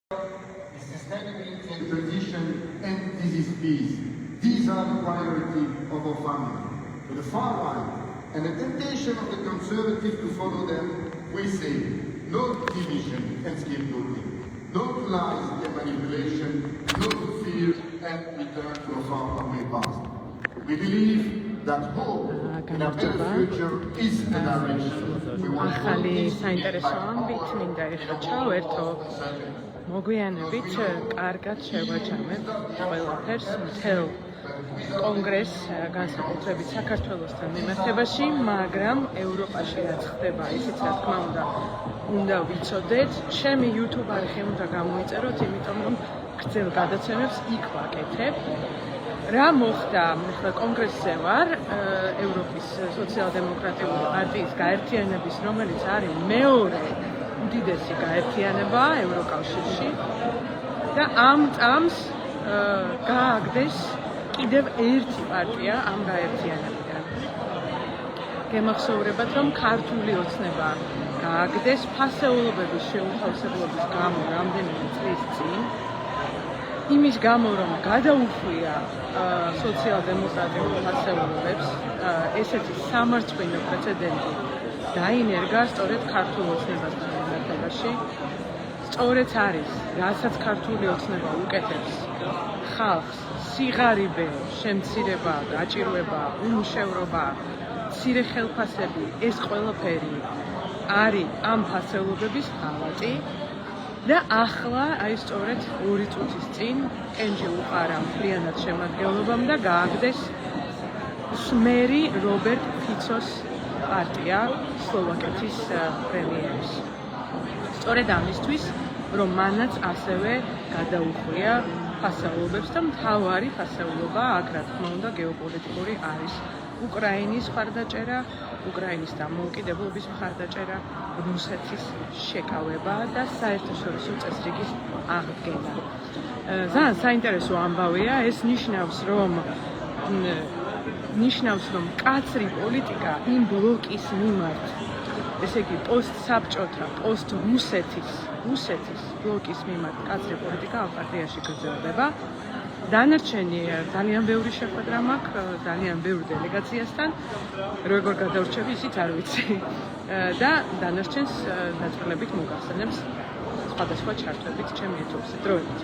Sustainability and transition and disease peace. These are the priorities of our family. With the far right and the temptation of the conservative to follow them, we say no to division and scapegoating, no to lies and manipulation, no to fear and return to a faraway past. We believe that hope in a better future is the direction we want to go. მოგვიანებით კარგად შევაჯამებ ყველაფერს მთელ კონგრესს განსაკუთრებით საქართველოსთან მიმართებაში, მაგრამ ევროპაში რაც ხდება, ისიც რა თქმა უნდა ვიცოდეთ. ჩემი YouTube არხი უნდა გამოიწეროთ, იმიტომ რომ გრძელ გადაცემებს იქ ვაკეთებ. რა მოხდა ახლა კონგრესზე ვარ, ევროპის სოციალ-დემოკრატიული პარტიის გაერთიანების, რომელიც არის მეორე უდიდესი გაერთიანება ევროკავშირში და ამ წამს გააგდეს კიდევ ერთი პარტია ამ გაერთიანებიდან. გემახსოვრებათ, რომ ქართული ოცნება გააგდეს ფასეულობების შეუთავსებლობის გამო რამდენიმე წლის წინ, იმის გამო, რომ გადაუხვია სოციალ-დემოკრატიულ ფასეულობებს, ესეთი სამარცხვინო პრეცედენტი დაინერგა სწორედ ქართულ ოცნებასთან მიმართებაში. სწორედ არის, რასაც ქართული ოცნება უკეთებს ხალხს, სიღარიბე, შემცირება, გაჭირვება, უმუშევრობა, მცირე ხელფასები, ეს ყველაფერი არის ამ ფასეულობების ღალატი. და ახლა აი სწორედ 2 წუთის წინ კენჯი უყარა მთლიანად შემადგენლობამ და გააგდეს სმერი რობერტ ფიცოს პარტია, სლოვაკეთის პრემიერის. სწორედ ამისთვის, რომ მანაც ასევე გადაუხვია ფასეულობებს და მთავარი ფასეულობა აქ რა თქმა უნდა გეოპოლიტიკური არის უკრაინის მხარდაჭერა, უკრაინის დამოუკიდებლობის მხარდაჭერა, რუსეთის შეკავება და საერთაშორისო წესრიგის აღდგენა. ძალიან საინტერესო ამბავია, ეს ნიშნავს, რომ კაცრი პოლიტიკა იმ ბლოკის მიმართ, ესე იგი პოსტსაბჭოთა, პოსტ-რუსეთის ბლოკის მიმართ კაცრი პოლიტიკა ამ პარტიაში გრძელდება. დანარჩენი ძალიან ბევრი შეხვედრა მაქვს, ძალიან ბევრ დელეგაციასთან, როგორ გადავრჩები, ისიც არ ვიცი. და დანარჩენს დაწყლებით მოგახსენებს სხვადასხვა ჩართვებით ჩემი ეთერზე. დროებით.